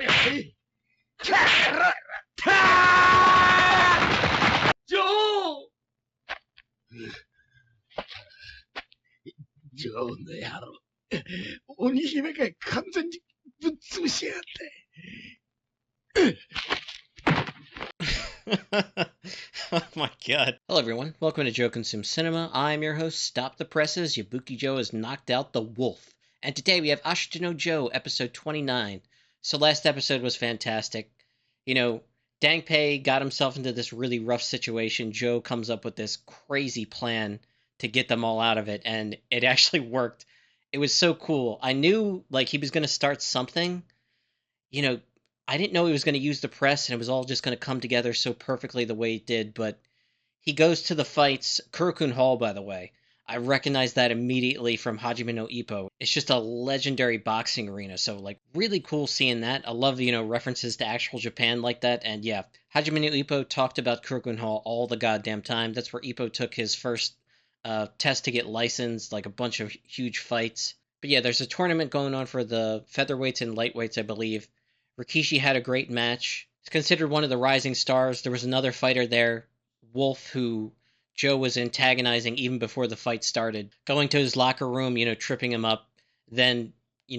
Joe! Joe の野郎。鬼姫が完全にぶっ潰しやがって。Oh my god. Hello everyone, welcome to Joe Consume Cinema. I'm your host, Stop the Presses. Yabuki Joe has knocked out the wolf. And today we have Ashita no Joe, episode 29. So last episode was fantastic. You know, Dangpei got himself into this really rough situation. Joe comes up with this crazy plan to get them all out of it, and it actually worked. It was so cool. I knew, like, he was going to start something. You know, I didn't know he was going to use the press and it was all just going to come together so perfectly the way it did, but he goes to the fights. Kurokun Hall, by the way. I recognize that immediately from Hajime no Ippo. It's just a legendary boxing arena, so like really cool seeing that. I love, references to actual Japan like that, and yeah, Hajime no Ippo talked about Kurokun Hall all the goddamn time. That's where Ippo took his first test to get licensed, like a bunch of huge fights. But yeah, there's a tournament going on for the featherweights and lightweights, I believe. Rikishi had a great match. He's considered one of the rising stars. There was another fighter there, Wolf, who Joe was antagonizing even before the fight started. Going to his locker room, tripping him up. Then,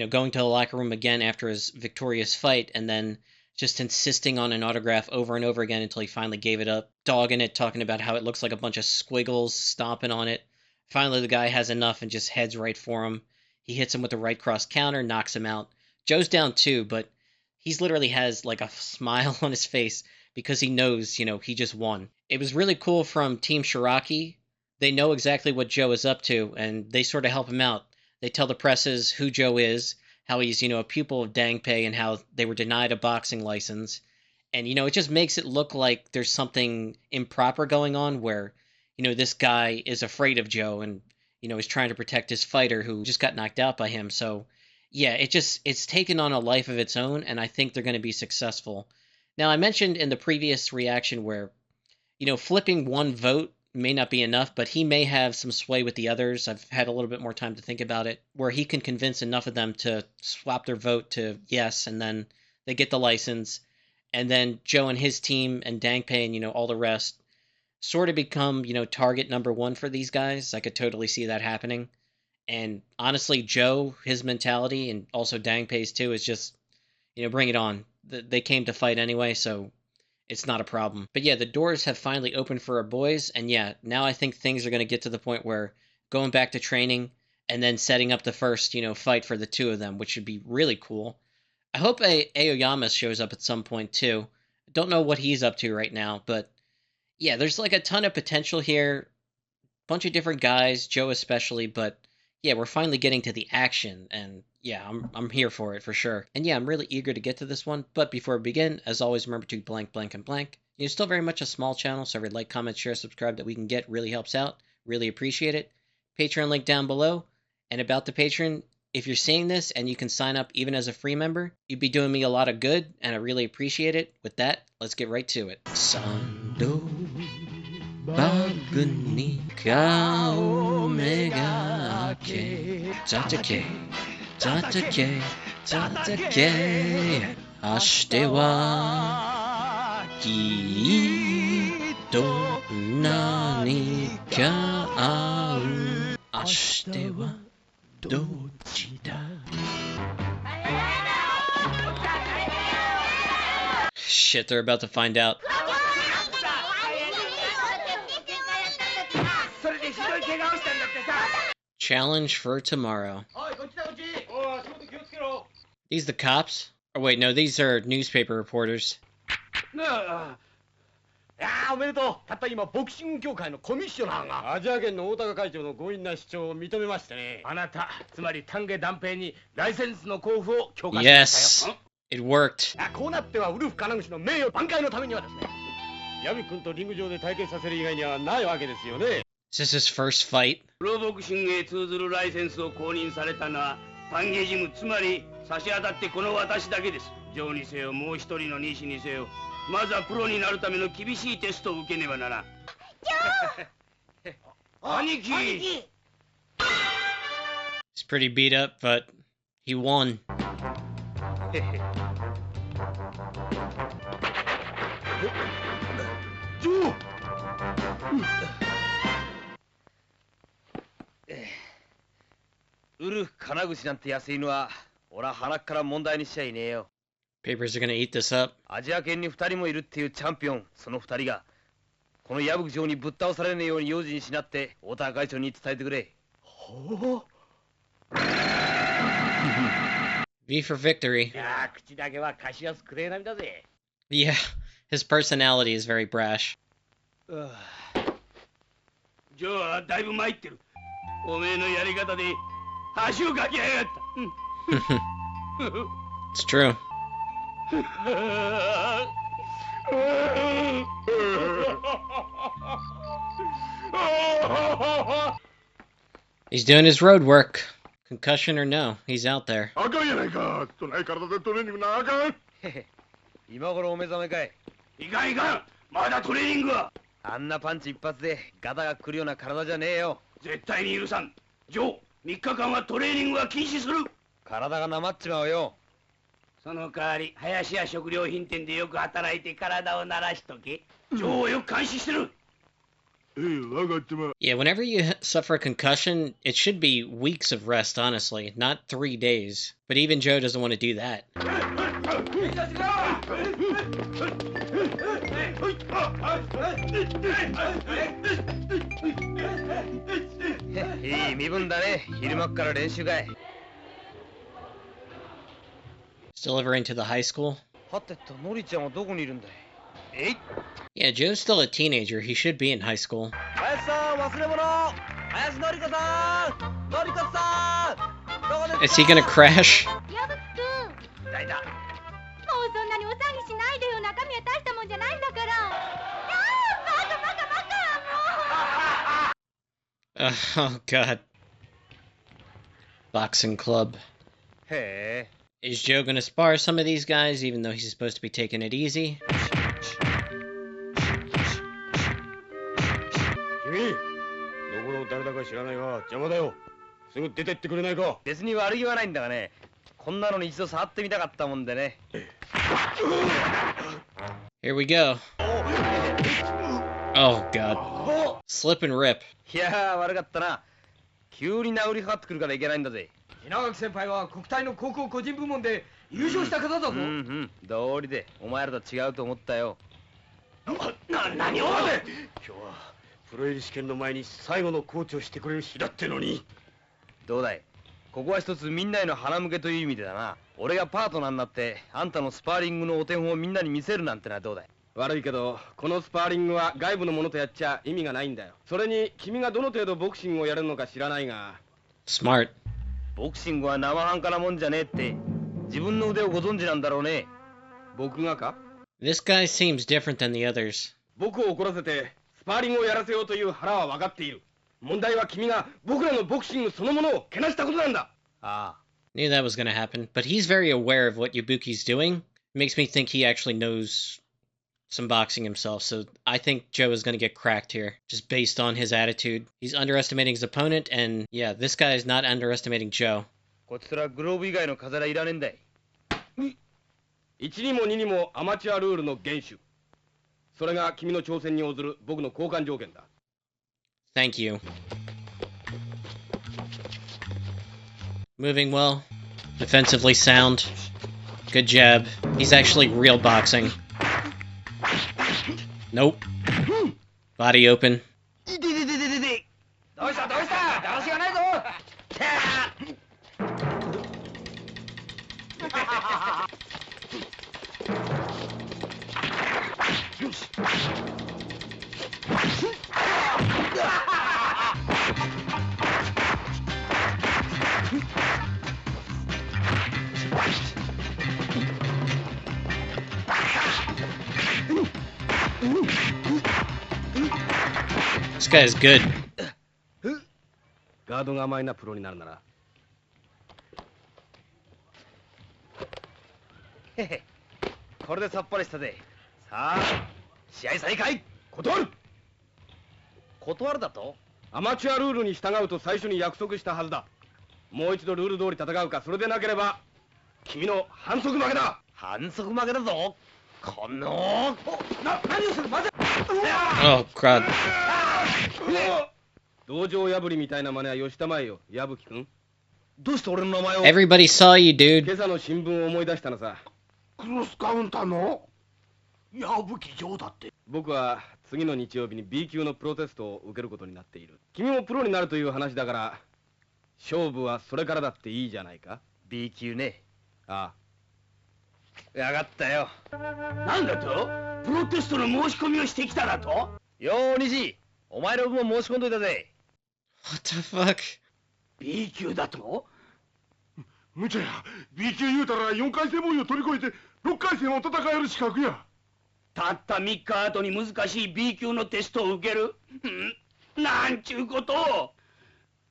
going to the locker room again after his victorious fight, and then just insisting on an autograph over and over again until he finally gave it up. Dogging it, talking about how it looks like a bunch of squiggles, stomping on it. Finally, the guy has enough and just heads right for him. He hits him with the right cross counter, knocks him out. Joe's down too, but he's literally has like a smile on his face because he knows, he just won. It was really cool from Team Shiraki. They know exactly what Joe is up to, and they sort of help him out. They tell the presses who Joe is, how he's, a pupil of Dangpei, and how they were denied a boxing license. And, it just makes it look like there's something improper going on where, this guy is afraid of Joe and, is trying to protect his fighter who just got knocked out by him. So, yeah, it's taken on a life of its own, and I think they're going to be successful. Now, I mentioned in the previous reaction where, flipping one vote may not be enough, but he may have some sway with the others. I've had a little bit more time to think about it, where he can convince enough of them to swap their vote to yes, and then they get the license, and then Joe and his team and Dangpei and, all the rest sort of become, target number one for these guys. I could totally see that happening. And honestly, Joe, his mentality, and also Dangpei's too, is just, bring it on. They came to fight anyway, so it's not a problem. But yeah, the doors have finally opened for our boys, and yeah, now I think things are going to get to the point where going back to training and then setting up the first, fight for the two of them, which would be really cool. I hope Aoyama shows up at some point too. Don't know what he's up to right now, but yeah, there's like a ton of potential here. Bunch of different guys, Joe especially, but yeah, we're finally getting to the action, and yeah, I'm here for it for sure. And yeah, I'm really eager to get to this one, but before we begin, as always, remember to blank, blank, and blank. It's still very much a small channel, so every like, comment, share, subscribe that we can get really helps out. Really appreciate it. Patreon link down below. And about the Patreon, if you're seeing this and you can sign up even as a free member, you'd be doing me a lot of good, and I really appreciate it. With that, let's get right to it. Sando Baguni Kao Mega Ke Tatake Tatake Tatake Ashite wa Kiito Nani ka aru Ashite wa Dochi da. Shit, they're about to find out. Challenge for tomorrow. These the cops? Oh wait, no, these are newspaper reporters. おめでとう。たった今ボクシング協会のコミッショナーがアジア圏の大高会長の強引な主張を認めましてね。あなた、つまり丹下断平にライセンスの交付を許可しましたよ。 Yes, it worked. こうなってはウルフ金串の名誉挽回のためにはですね、ヤミ君とリング上で対決させる以外にはないわけですよね。 Is this his first fight? プロボクシングへ通ずるライセンスを公認されたのは丹下ジム、つまり差し当たってこの私だけです。ジョーにせよ、もう一人の西にせよ、まずはプロになるための厳しいテストを受けねばならん。ジョー兄貴 He's pretty beat up, but he won. ジョー。ウルフ金串なんて安いのは俺は鼻から問題にしちゃいねえよ。 Papers are gonna eat this up. アジア圏に2人もいるっていうチャンピオン、その2人がこの矢吹城にぶっ倒されねえように用心しなって太田会長に伝えてくれ。ほう。 V for victory. いや口だけは貸しやすくれ並みだぜ。 Yeah, his personality is very brash. ジョーはだいぶ参ってる。おめえのやり方で橋を架けやがった。It's true. He's doing his road work. Concussion or no, he's out there. あかんやないか。どない体でトレーニングなあかん。今頃お目覚めかい。いかんいかん、まだトレーニングは。あんなパンチ一発でガタが来るような体じゃねえよ。絶対に許さん。ジョー、3日間はトレーニングは禁止する。体がなまっちまうよ。その代わり林家食料品店でよく働いて体を慣らしとけ。ジョーをよく監視してる。わかってま。 Yeah, whenever you suffer a concussion, it should be weeks of rest, honestly, not 3 days. But even Joe doesn't want to do that. いい身分だね。昼間っから練習かい。 Delivering to the high school. はてとノリちゃんはどこにいるんだい。えい。 Yeah, Joe's still a teenager. He should be in high school. 林さん忘れ物。林のりこさん。のりこさん。どこですか。 Is he gonna crash? 矢吹くん、だいだ。もうそんなにお騒ぎしないでよ。中身は大したもんじゃないんだから。ああ、バカバカバカ、もう。Oh, God. Boxing club. へえ。 Is Joe gonna spar some of these guys, even though he's supposed to be taking it easy? 君、どこの誰だか知らないが邪魔だよ。すぐ出てってくれないか。別に悪気はないんだがね。こんなのに一度触ってみたかったもんでね。 Here we go. Oh, God. Slip and rip. いやー悪かったな。急に殴りかかってくるからいけないんだぜ。稲垣先輩は国体の高校個人部門で優勝した方だぞ。うんうん、道理でお前らと違うと思ったよ。何を。今日はプロ入り試験の前に最後のコーチをしてくれる日だってのに。どうだい、ここは一つみんなへの鼻向けという意味でだな。俺がパートナーになってあんたのスパーリングのお手本をみんなに見せるなんてのはどうだい。悪いけどこのスパーリングは外部のものとやっちゃ意味がないんだよ。それに君がどの程度ボクシングをやるのか知らないが。 Smart. ボクシングは生半可なもんじゃねえって自分の腕をご存知なんだろうね。僕がか。 This guy seems different than the others. 僕を怒らせてスパーリングをやらせようという腹は分かっている。問題は君が僕らのボクシングそのものをけなしたことなんだ。ああ。 Knew that was gonna happen, but he's very aware of what Yabuki's doing. Makes me think he actually knows some boxing himself, so I think Joe is gonna get cracked here, just based on his attitude. He's underestimating his opponent, and yeah, this guy is not underestimating Joe. こちらグローブ以外の飾りはいらねえんだい。1にも2にもアマチュアルールの厳守。それが君の挑戦に応ずる僕の交換条件だ。 Thank you. Moving well. Defensively sound. Good jab. He's actually real boxing. Nope. Body open. どうしたどうしただらしがないぞ。This guy is good. ガードが甘いなプロになるなら。へへ、これでさっぱりしたぜ。さあ試合再開。断る。断るだと。アマチュアルールに従うと最初に約束したはずだ。もう一度ルール通り戦うか、それでなければ君の反則負けだ。反則負けだぞ。この何をする、待て。 Oh, God. 道場破りみたいな真似はよしたまえよ、矢吹君。どうして俺の名前を。 Everybody saw you, dude. 今朝の新聞を思い出したのさ。クロスカウンターの矢吹城だって。僕は次の日曜日に B 級のプロテストを受けることになっている。君もプロになるという話だから、勝負はそれからだっていいじゃないか。 B 級ね。ああ。わかったよ。なんだと？プロテストの申し込みをしてきただと？よー西、お前の分も申し込んどいたぜ。 What the fuck? B 級だと？むちゃや、B 級言うたら4回戦門を取り越えて6回戦を戦える資格や。たった3日後に難しい B 級のテストを受ける？なんちゅうことを。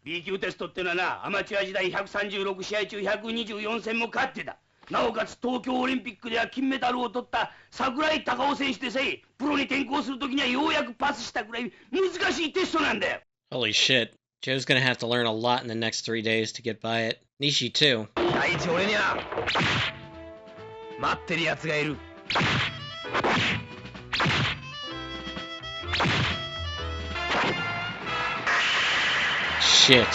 B 級テストってのはな、アマチュア時代136試合中124戦も勝ってた。なおかつ東京オリンピックでは金メダルを取った櫻井孝夫選手でさえ、プロに転向するときにはようやくパスしたくらい難しいテストなんだよ。 Holy shit. Joe's gonna have to learn a lot in the next 3 days to get by it. Nishi, too. 第一俺には待ってる奴がいる。 Shit.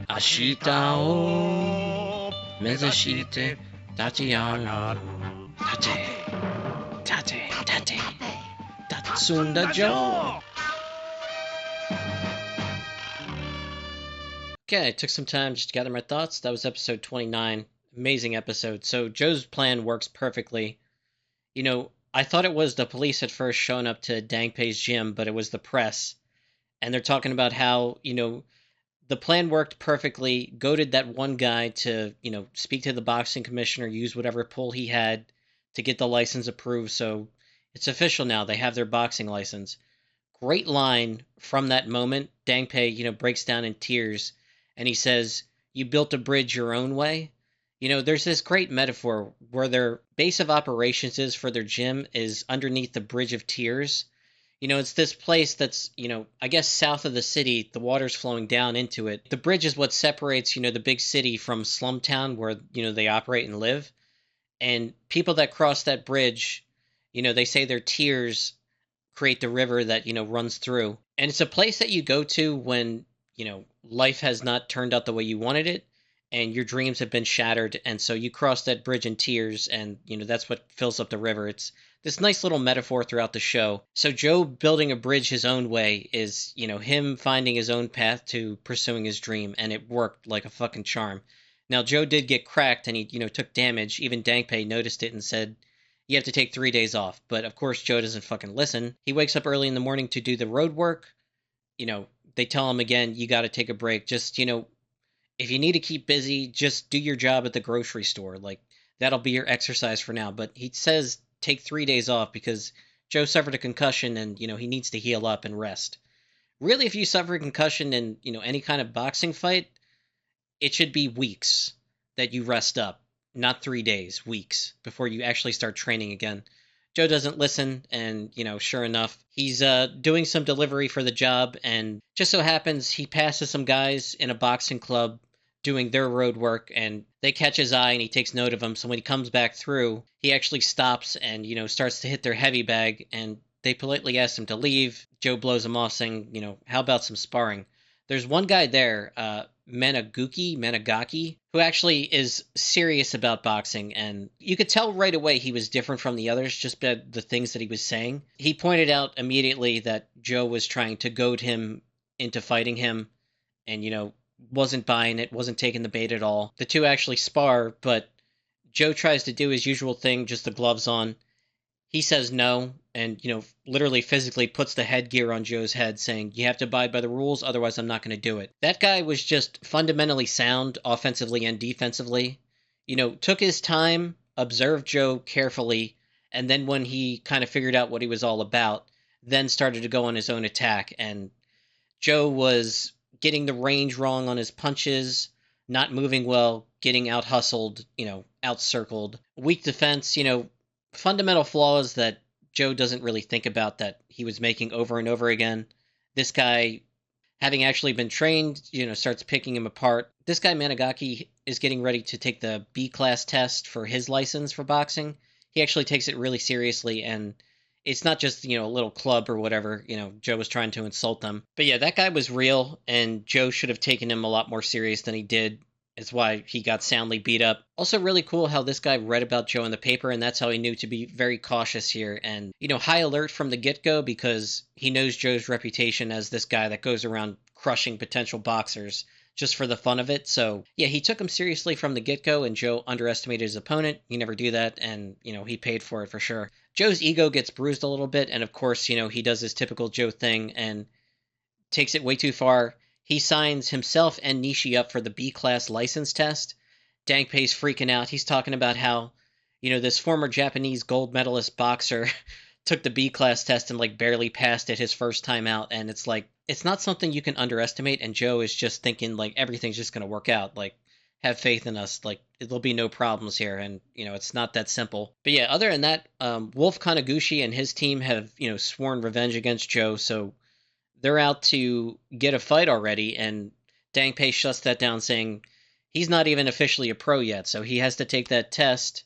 Ashita o mezashite tachiyaru tate tatsunda Joe. Okay, I took some time just to gather my thoughts. That was episode 29. Amazing episode. So Joe's plan works perfectly. You know, I thought it was the police at first showing up to Dangpei's gym, but it was the press. And they're talking about how, you know, the plan worked perfectly, goaded that one guy to, you know, speak to the boxing commissioner, use whatever pull he had to get the license approved. So it's official now. They have their boxing license. Great line from that moment. Dangpei, you know, breaks down in tears and he says, "You built a bridge your own way." You know, there's this great metaphor where their base of operations is for their gym is underneath the Bridge of Tears. You know, it's this place that's, you know, I guess south of the city, the water's flowing down into it. The bridge is what separates, you know, the big city from Slumtown where, you know, they operate and live. And people that cross that bridge, you know, they say their tears create the river that, you know, runs through. And it's a place that you go to when, you know, life has not turned out the way you wanted it and your dreams have been shattered. And so you cross that bridge in tears and, you know, that's what fills up the river. It's this nice little metaphor throughout the show. So Joe building a bridge his own way is, you know, him finding his own path to pursuing his dream. And it worked like a fucking charm. Now, Joe did get cracked and he, you know, took damage. Even Dangpei noticed it and said, "You have to take 3 days off." But of course, Joe doesn't fucking listen. He wakes up early in the morning to do the road work. You know, they tell him again, "You got to take a break. Just, you know, if you need to keep busy, just do your job at the grocery store. Like, that'll be your exercise for now." But he says take 3 days off because Joe suffered a concussion and, you know, he needs to heal up and rest. Really, if you suffer a concussion in, you know, any kind of boxing fight, it should be weeks that you rest up, not 3 days, weeks, before you actually start training again. Joe doesn't listen, and, you know, sure enough, he's doing some delivery for the job, and just so happens he passes some guys in a boxing club doing their road work, and they catch his eye, and he takes note of them, so when he comes back through, he actually stops and, you know, starts to hit their heavy bag, and they politely ask him to leave. Joe blows him off, saying, you know, how about some sparring? There's one guy there, Menagaki, who actually is serious about boxing, and you could tell right away he was different from the others just by the things that he was saying. He pointed out immediately that Joe was trying to goad him into fighting him, and, you know, wasn't buying it, wasn't taking the bait at all. The two actually spar, but Joe tries to do his usual thing, just the gloves on. He says no, and, you know, literally physically puts the headgear on Joe's head, saying, "You have to abide by the rules, otherwise I'm not going to do it." That guy was just fundamentally sound, offensively and defensively. You know, took his time, observed Joe carefully, and then when he kind of figured out what he was all about, then started to go on his own attack. And Joe was getting the range wrong on his punches, not moving well, getting out-hustled, you know, out-circled. Weak defense, you know, fundamental flaws that Joe doesn't really think about that he was making over and over again. This guy, having actually been trained, you know, starts picking him apart. This guy, Menagaki, is getting ready to take the B class test for his license for boxing, he actually takes it really seriously, and it's not just, a little club or whatever, Joe was trying to insult them. But yeah, that guy was real, and Joe should have taken him a lot more serious than he did. It's why he got soundly beat up. Also really cool how this guy read about Joe in the paper, and that's how he knew to be very cautious here. And, high alert from the get-go, because he knows Joe's reputation as this guy that goes around crushing potential boxers just for the fun of it. So, yeah, he took him seriously from the get-go, and Joe underestimated his opponent. You never do that, and, he paid for it for sure. Joe's ego gets bruised a little bit, and of course, he does his typical Joe thing and takes it way too far. He signs himself and Nishi up for the B-class license test. Dangpei's freaking out. He's talking about how, this former Japanese gold medalist boxer took the B-class test and, barely passed it his first time out, and it's it's not something you can underestimate, and Joe is just thinking, everything's just going to work out, have faith in us, there'll be no problems here, and, it's not that simple. But yeah, other than that, Wolf Kaneguchi and his team have, sworn revenge against Joe, so they're out to get a fight already, and Dangpei shuts that down, saying he's not even officially a pro yet, so he has to take that test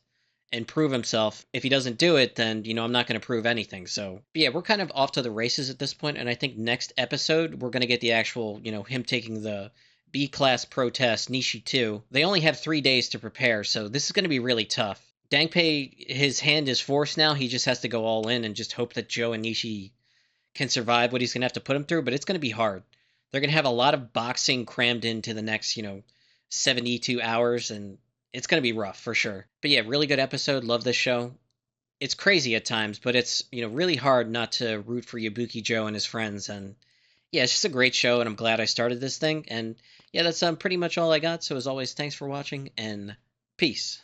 and prove himself. If he doesn't do it, then, I'm not going to prove anything. So, yeah, we're kind of off to the races at this point, and I think next episode, we're going to get the actual, him taking the B-class pro test, Nishi 2. They only have 3 days to prepare, so this is going to be really tough. Dangpei, his hand is forced now. He just has to go all in and just hope that Joe and Nishi can survive what he's going to have to put him through, but it's going to be hard. They're going to have a lot of boxing crammed into the next, 72 hours, and it's going to be rough for sure. But yeah, really good episode. Love this show. It's crazy at times, but it's, really hard not to root for Yabuki Joe and his friends. And yeah, it's just a great show, and I'm glad I started this thing. And yeah, that's pretty much all I got. So as always, thanks for watching, and peace.